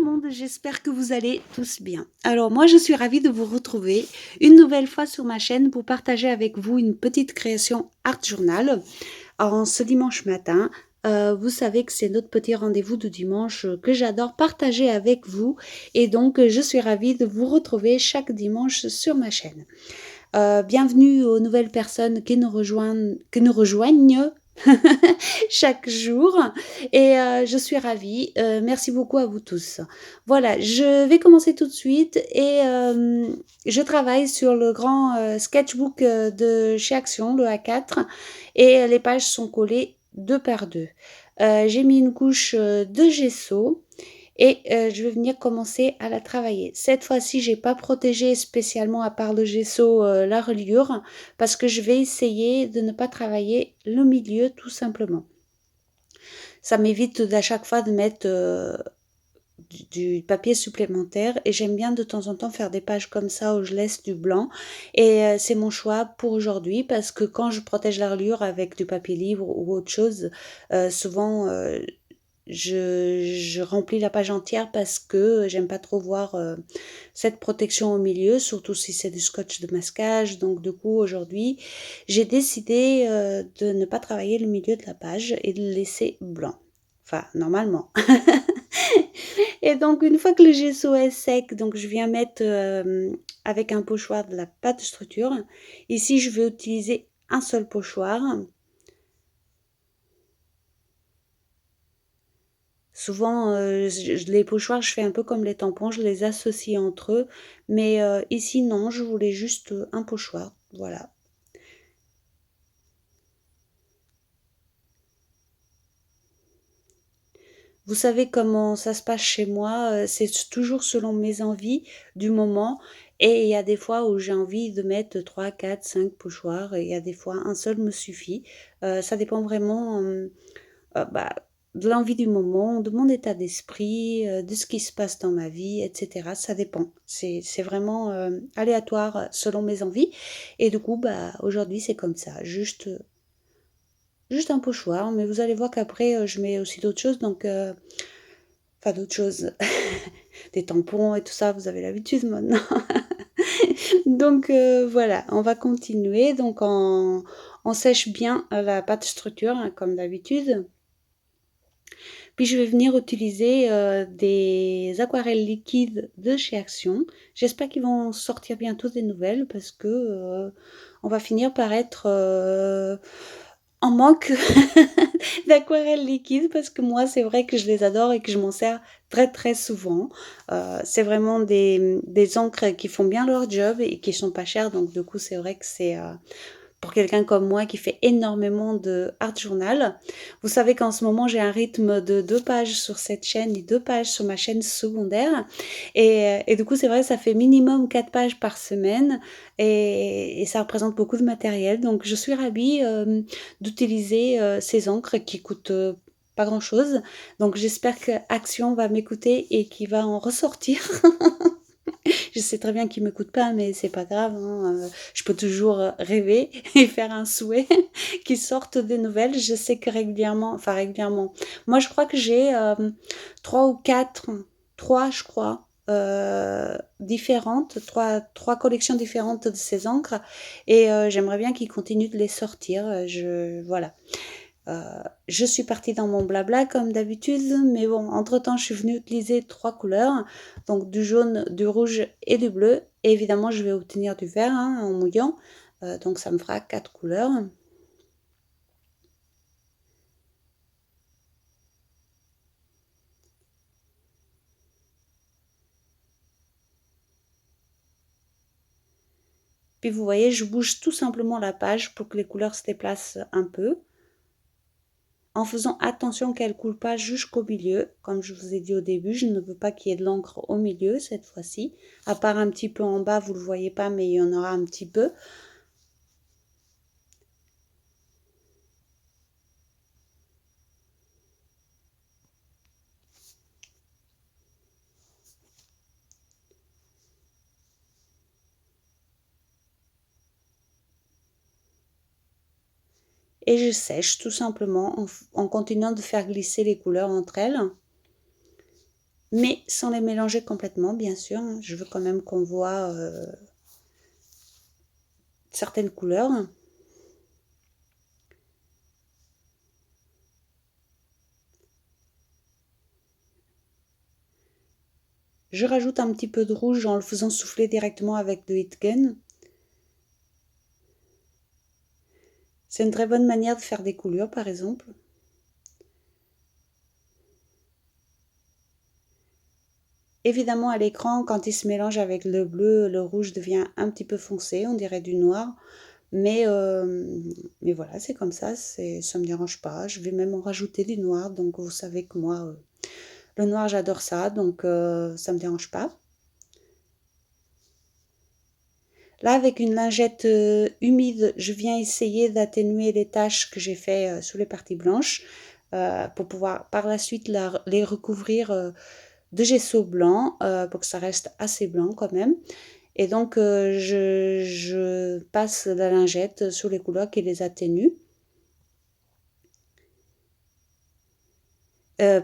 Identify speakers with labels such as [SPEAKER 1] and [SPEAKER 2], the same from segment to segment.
[SPEAKER 1] le monde, j'espère que vous allez tous bien. Alors moi je suis ravie de vous retrouver une nouvelle fois sur ma chaîne pour partager avec vous une petite création Art Journal. En ce dimanche matin, vous savez que c'est notre petit rendez-vous de dimanche que j'adore partager avec vous et donc je suis ravie de vous retrouver chaque dimanche sur ma chaîne. Bienvenue aux nouvelles personnes qui nous rejoignent chaque jour et je suis ravie. Merci beaucoup à vous tous. Voilà, je vais commencer tout de suite et je travaille sur le grand sketchbook de chez Action, le A4, et les pages sont collées deux par deux. J'ai mis une couche de gesso et je vais venir commencer à la travailler. Cette fois-ci, j'ai pas protégé spécialement à part le gesso la reliure parce que je vais essayer de ne pas travailler le milieu tout simplement. Ça m'évite à chaque fois de mettre du papier supplémentaire et j'aime bien de temps en temps faire des pages comme ça où je laisse du blanc et c'est mon choix pour aujourd'hui parce que quand je protège la reliure avec du papier libre ou autre chose, souvent je remplis la page entière parce que j'aime pas trop voir cette protection au milieu, surtout si c'est du scotch de masquage. Donc du coup aujourd'hui j'ai décidé de ne pas travailler le milieu de la page et de le laisser blanc. Enfin normalement. Et donc une fois que le gesso est sec, donc je viens mettre avec un pochoir de la pâte de structure. Ici je vais utiliser un seul pochoir. Souvent, les pochoirs, je fais un peu comme les tampons, je les associe entre eux. Mais ici, non, je voulais juste un pochoir. Voilà. Vous savez comment ça se passe chez moi, c'est toujours selon mes envies du moment. Et il y a des fois où j'ai envie de mettre 3, 4, 5 pochoirs. Et il y a des fois, un seul me suffit. Ça dépend vraiment bah, de l'envie du moment, de mon état d'esprit, de ce qui se passe dans ma vie, etc. Ça dépend. C'est vraiment aléatoire selon mes envies. Et du coup, bah, aujourd'hui, c'est comme ça. Juste un pochoir. Mais vous allez voir qu'après, je mets aussi d'autres choses. Donc, enfin, d'autres choses. Des tampons et tout ça, vous avez l'habitude maintenant. Donc, voilà, on va continuer. Donc, on sèche bien la pâte structure, hein, comme d'habitude. Puis je vais venir utiliser des aquarelles liquides de chez Action. J'espère qu'ils vont sortir bientôt des nouvelles parce que on va finir par être en manque d'aquarelles liquides parce que moi c'est vrai que je les adore et que je m'en sers très très souvent. C'est vraiment des encres qui font bien leur job et qui sont pas chères, donc du coup c'est vrai que c'est pour quelqu'un comme moi qui fait énormément de art journal. Vous savez qu'en ce moment, j'ai un rythme de 2 pages sur cette chaîne et 2 pages sur ma chaîne secondaire. Et du coup, c'est vrai, ça fait minimum 4 pages par semaine et ça représente beaucoup de matériel. Donc, je suis ravie d'utiliser ces encres qui coûtent pas grand chose. Donc, j'espère que Action va m'écouter et qu'il va en ressortir. Je sais très bien qu'il ne m'écoute pas, mais c'est pas grave, hein, je peux toujours rêver et faire un souhait qu'il sorte des nouvelles. Je sais que régulièrement, enfin régulièrement, moi je crois que j'ai 3 ou 4, 3 je crois, différentes, trois collections différentes de ces encres et j'aimerais bien qu'il continue de les sortir. Voilà. Je suis partie dans mon blabla comme d'habitude, mais bon, entre-temps, je suis venue utiliser 3 couleurs, donc du jaune, du rouge et du bleu. Et évidemment, je vais obtenir du vert hein, en mouillant, donc ça me fera 4 couleurs. Puis vous voyez, je bouge tout simplement la page pour que les couleurs se déplacent un peu, en faisant attention qu'elle ne coule pas jusqu'au milieu. Comme je vous ai dit au début, je ne veux pas qu'il y ait de l'encre au milieu cette fois-ci, à part un petit peu en bas, vous ne le voyez pas, mais il y en aura un petit peu. Et je sèche tout simplement en continuant de faire glisser les couleurs entre elles. mais sans les mélanger complètement, bien sûr. Je veux quand même qu'on voit certaines couleurs. Je rajoute un petit peu de rouge en le faisant souffler directement avec le heat gun. C'est une très bonne manière de faire des coulures, par exemple. Évidemment, à l'écran, quand il se mélange avec le bleu, le rouge devient un petit peu foncé, on dirait du noir. Mais voilà, c'est comme ça, ça me dérange pas. Je vais même en rajouter du noir, donc vous savez que moi, le noir, j'adore ça, donc ça me dérange pas. Là, avec une lingette humide, je viens essayer d'atténuer les taches que j'ai fait sous les parties blanches pour pouvoir par la suite les recouvrir de gesso blanc pour que ça reste assez blanc quand même. Et donc, je passe la lingette sur les couleurs qui les atténuent.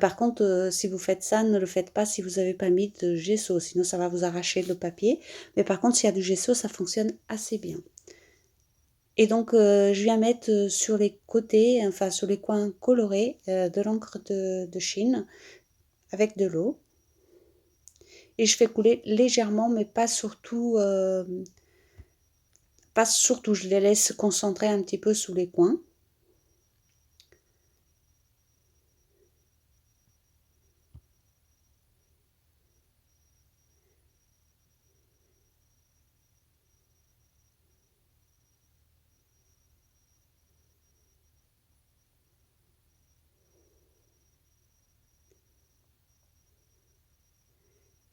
[SPEAKER 1] Par contre, si vous faites ça, ne le faites pas si vous n'avez pas mis de gesso, sinon ça va vous arracher le papier. Mais par contre, s'il y a du gesso, ça fonctionne assez bien. Et donc, je viens mettre sur les côtés, enfin sur les coins colorés, de l'encre de Chine avec de l'eau. Et je fais couler légèrement, mais pas surtout, je les laisse se concentrer un petit peu sous les coins.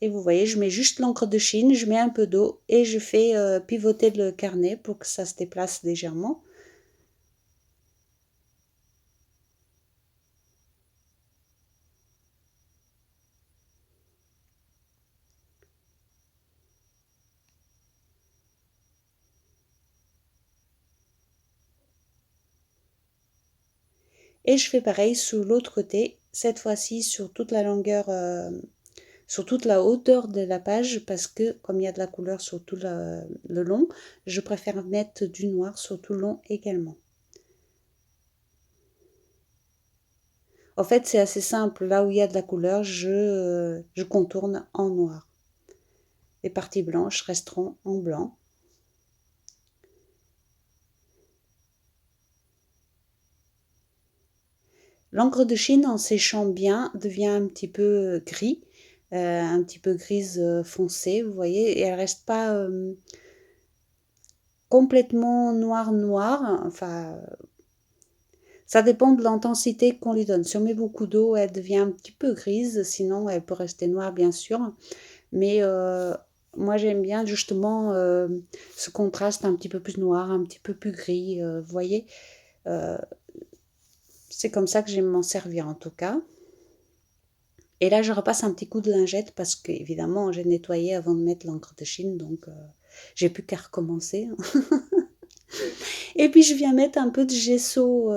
[SPEAKER 1] Et vous voyez, je mets juste l'encre de Chine, je mets un peu d'eau et je fais pivoter le carnet pour que ça se déplace légèrement. Et je fais pareil sur l'autre côté, cette fois-ci sur toute la longueur, sur toute la hauteur de la page, parce que comme il y a de la couleur sur tout le long, je préfère mettre du noir sur tout le long également. En fait, c'est assez simple. Là où il y a de la couleur, je contourne en noir. Les parties blanches resteront en blanc. L'encre de Chine, en séchant bien, devient un petit peu gris, un petit peu grise foncée, vous voyez, et elle reste pas complètement noir. Enfin, ça dépend de l'intensité qu'on lui donne. Si on met beaucoup d'eau, elle devient un petit peu grise, sinon elle peut rester noire, bien sûr. Mais moi, j'aime bien justement ce contraste un petit peu plus noir, un petit peu plus gris, vous voyez. Euh, c'est comme ça que j'aime m'en servir en tout cas. Et là, je repasse un petit coup de lingette parce que, évidemment, j'ai nettoyé avant de mettre l'encre de Chine, donc j'ai plus qu'à recommencer. Et puis, je viens mettre un peu de gesso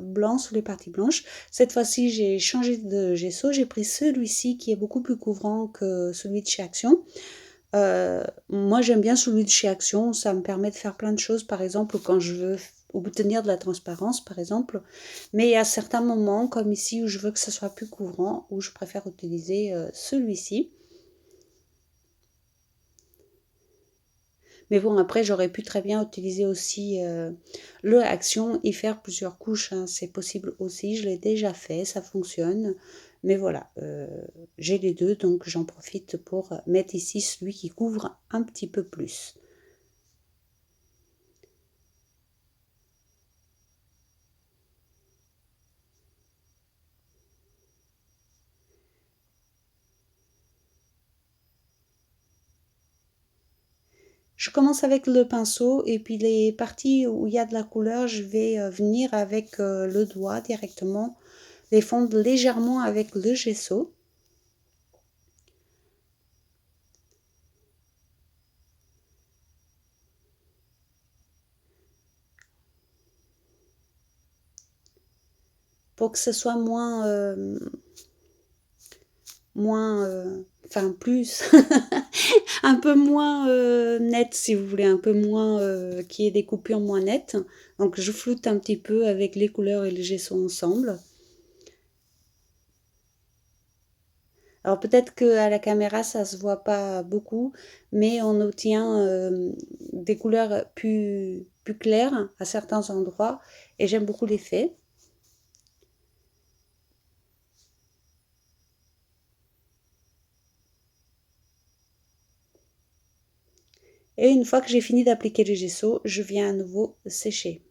[SPEAKER 1] blanc sur les parties blanches. Cette fois-ci, j'ai changé de gesso. J'ai pris celui-ci qui est beaucoup plus couvrant que celui de chez Action. Moi, j'aime bien celui de chez Action. Ça me permet de faire plein de choses. Par exemple, quand je veux obtenir de la transparence, par exemple. Mais il y a certains moments, comme ici, où je veux que ça soit plus couvrant, où je préfère utiliser celui-ci. Mais bon, après, j'aurais pu très bien utiliser aussi le Action et faire plusieurs couches, hein. C'est possible aussi, je l'ai déjà fait, ça fonctionne. Mais voilà, j'ai les deux, donc j'en profite pour mettre ici celui qui couvre un petit peu plus. Je commence avec le pinceau et puis les parties où il y a de la couleur, je vais venir avec le doigt directement, les fondre légèrement avec le gesso. Pour que ce soit moins, moins, enfin plus, un peu moins nette si vous voulez, un peu moins, qu'il y ait des coupures moins nettes. Donc je floute un petit peu avec les couleurs et le gesso ensemble. Alors peut-être qu'à la caméra ça se voit pas beaucoup, mais on obtient des couleurs plus claires à certains endroits et j'aime beaucoup l'effet. Et une fois que j'ai fini d'appliquer le gesso, je viens à nouveau sécher.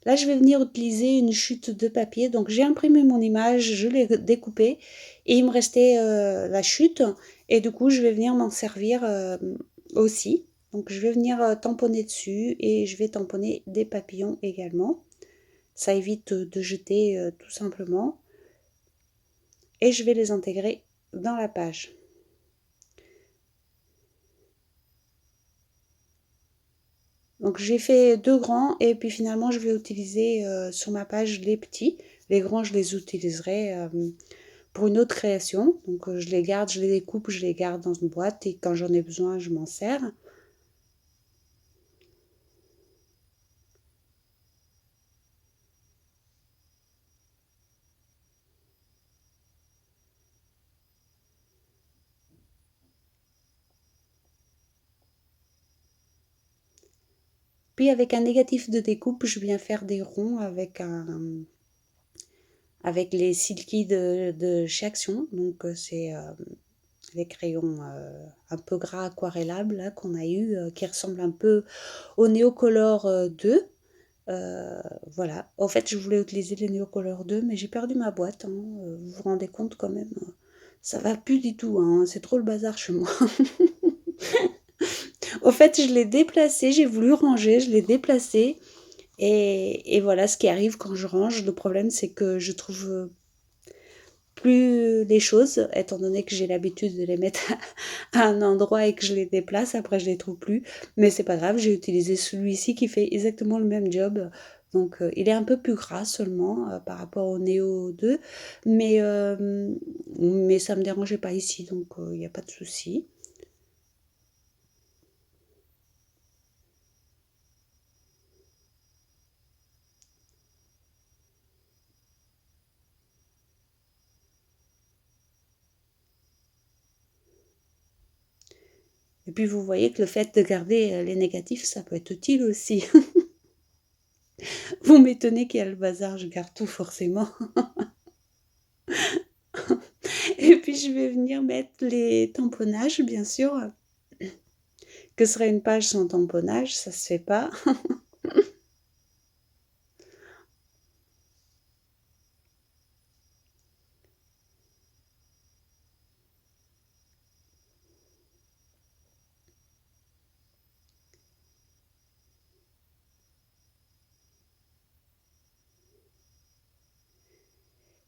[SPEAKER 1] Là, je vais venir utiliser une chute de papier. Donc, j'ai imprimé mon image, je l'ai découpée et il me restait la chute. Et du coup, je vais venir m'en servir aussi. Donc, je vais venir tamponner dessus et je vais tamponner des papillons également. Ça évite de jeter tout simplement. Et je vais les intégrer dans la page. Donc j'ai fait deux grands et puis finalement je vais utiliser sur ma page les petits. Les grands je les utiliserai pour une autre création. Donc je les garde, je les découpe, je les garde dans une boîte et quand j'en ai besoin je m'en sers. Puis avec un négatif de découpe, je viens faire des ronds avec les silky de chez Action. Donc c'est les crayons un peu gras aquarellables là, qu'on a eu, qui ressemblent un peu au Neocolor 2. Voilà. En fait, je voulais utiliser les Neocolor 2, mais j'ai perdu ma boîte. Hein. Vous vous rendez compte quand même, ça va plus du tout. Hein. C'est trop le bazar chez moi. Au fait, je l'ai déplacé, j'ai voulu ranger, je l'ai déplacé. Et voilà ce qui arrive quand je range. Le problème, c'est que je trouve plus les choses, étant donné que j'ai l'habitude de les mettre à un endroit et que je les déplace, après je les trouve plus. Mais c'est pas grave, j'ai utilisé celui-ci qui fait exactement le même job. Donc il est un peu plus gras seulement par rapport au Neo 2, mais ça me dérangeait pas ici, donc il n'y a pas de souci. Et puis vous voyez que le fait de garder les négatifs, ça peut être utile aussi. Vous m'étonnez qu'il y a le bazar, je garde tout forcément. Et puis je vais venir mettre les tamponnages, bien sûr. Que serait une page sans tamponnage? Ça se fait pas.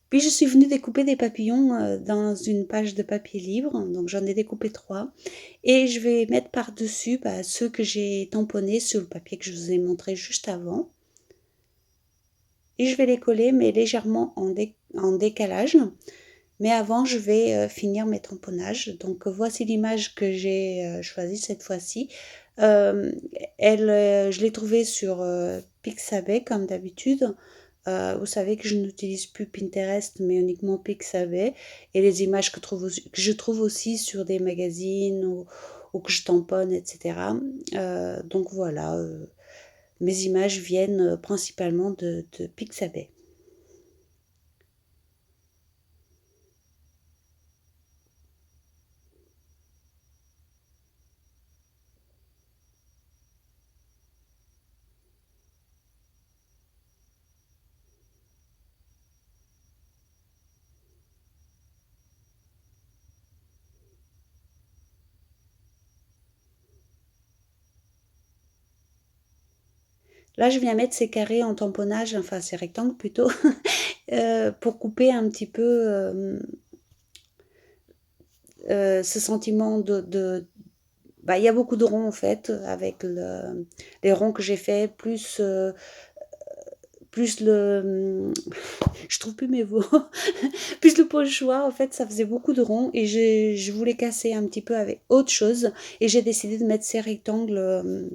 [SPEAKER 1] Puis je suis venue découper des papillons dans une page de papier libre, donc j'en ai découpé 3. Et je vais mettre par-dessus ceux que j'ai tamponnés sur le papier que je vous ai montré juste avant. Et je vais les coller, mais légèrement en décalage. Mais avant, je vais finir mes tamponnages. Donc voici l'image que j'ai choisie cette fois-ci. Euh, je l'ai trouvée sur Pixabay comme d'habitude. Vous savez que je n'utilise plus Pinterest, mais uniquement Pixabay. Et les images que je trouve aussi sur des magazines ou que je tamponne, etc. Donc voilà, mes images viennent principalement de Pixabay. Là, je viens mettre ces carrés en tamponnage, enfin ces rectangles plutôt, pour couper un petit peu ce sentiment bah, il y a beaucoup de ronds en fait, avec les ronds que j'ai fait, plus je trouve plus mes mots, plus le pochoir, en fait, ça faisait beaucoup de ronds et je voulais casser un petit peu avec autre chose et j'ai décidé de mettre ces rectangles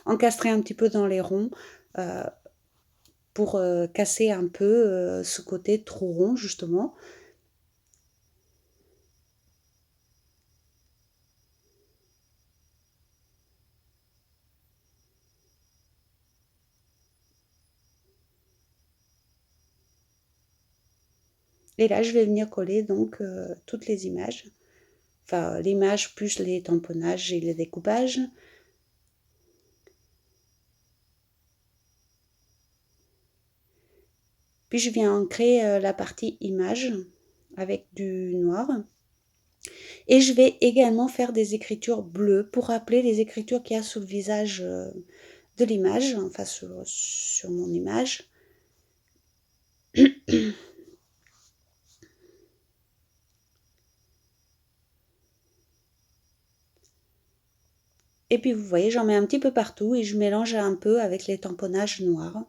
[SPEAKER 1] encastrés un petit peu dans les ronds euh, pour casser un peu ce côté trop rond, justement. Et là, je vais venir coller donc toutes les images, enfin l'image plus les tamponnages et les découpages. Puis je viens ancrer la partie image avec du noir. Et je vais également faire des écritures bleues pour rappeler les écritures qu'il y a sous le visage de l'image, enfin sur mon image. Et puis vous voyez, j'en mets un petit peu partout et je mélange un peu avec les tamponnages noirs.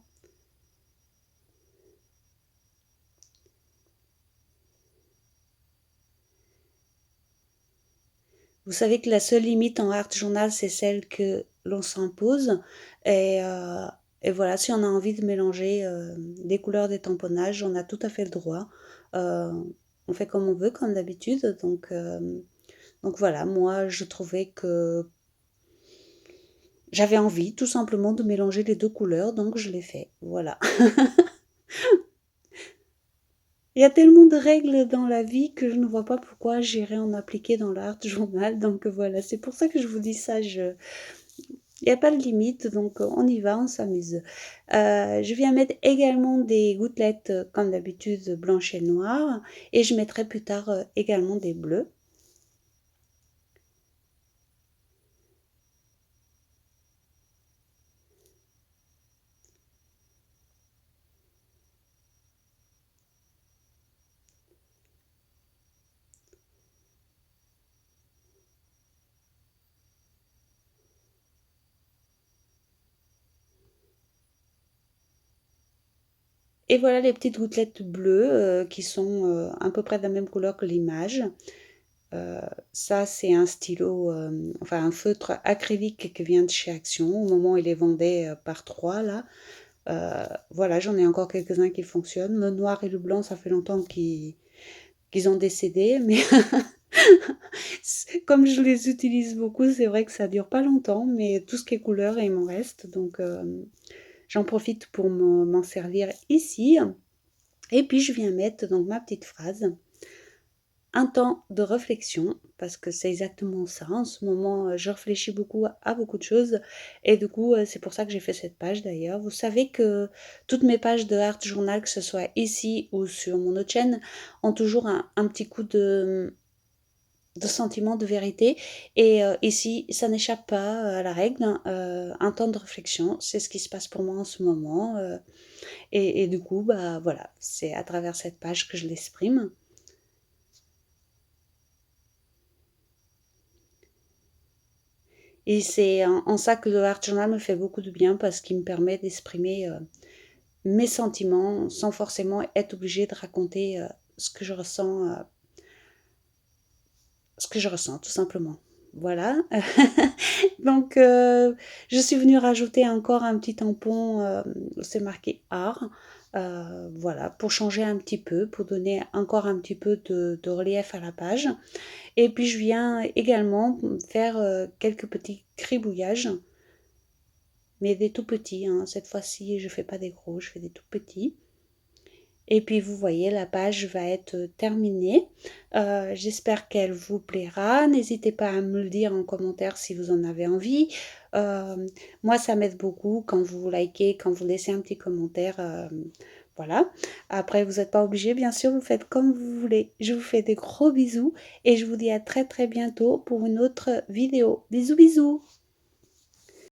[SPEAKER 1] Vous savez que la seule limite en art journal, c'est celle que l'on s'impose. Et, euh, et voilà, si on a envie de mélanger des couleurs des tamponnages, on a tout à fait le droit. Euh, on fait comme on veut, comme d'habitude. Donc voilà, moi je trouvais que j'avais envie tout simplement de mélanger les deux couleurs, donc je l'ai fait. Voilà. Il y a tellement de règles dans la vie que je ne vois pas pourquoi j'irais en appliquer dans l'art journal. Donc voilà, c'est pour ça que je vous dis ça. Il n'y a pas de limite, donc on y va, on s'amuse. Je viens mettre également des gouttelettes, comme d'habitude, blanches et noires. Et je mettrai plus tard également des bleus. Et voilà les petites gouttelettes bleues qui sont à peu près de la même couleur que l'image. Euh, Ça, c'est un stylo, enfin un feutre acrylique qui vient de chez Action. Au moment où il les vendait par 3 là. Voilà, j'en ai encore quelques-uns qui fonctionnent. Le noir et le blanc, ça fait longtemps qu'ils ont décédé, mais comme je les utilise beaucoup, c'est vrai que ça dure pas longtemps, mais tout ce qui est couleur, il m'en reste. Donc, j'en profite pour m'en servir ici. Et puis, je viens mettre donc ma petite phrase. Un temps de réflexion, parce que c'est exactement ça. En ce moment, je réfléchis beaucoup à beaucoup de choses. Et du coup, c'est pour ça que j'ai fait cette page d'ailleurs. Vous savez que toutes mes pages de Art Journal, que ce soit ici ou sur mon autre chaîne, ont toujours un petit coup de sentiment de vérité. Et ici, ça n'échappe pas à la règle, hein. Un temps de réflexion, c'est ce qui se passe pour moi en ce moment. Et du coup, bah voilà, c'est à travers cette page que je l'exprime. Et c'est en ça que le art journal me fait beaucoup de bien parce qu'il me permet d'exprimer mes sentiments sans forcément être obligée de raconter ce que je ressens tout simplement. Voilà. Donc, je suis venue rajouter encore un petit tampon, c'est marqué art. Voilà, pour changer un petit peu, pour donner encore un petit peu de relief à la page. Et puis, je viens également faire quelques petits gribouillages, mais des tout petits, hein. Cette fois-ci, je fais pas des gros, je fais des tout petits. Et puis vous voyez, la page va être terminée. J'espère qu'elle vous plaira. N'hésitez pas à me le dire en commentaire si vous en avez envie. Euh, Moi, ça m'aide beaucoup quand vous likez, quand vous laissez un petit commentaire. Voilà. Après, vous n'êtes pas obligé, bien sûr, vous faites comme vous voulez. Je vous fais des gros bisous et je vous dis à très très bientôt pour une autre vidéo. Bisous bisous.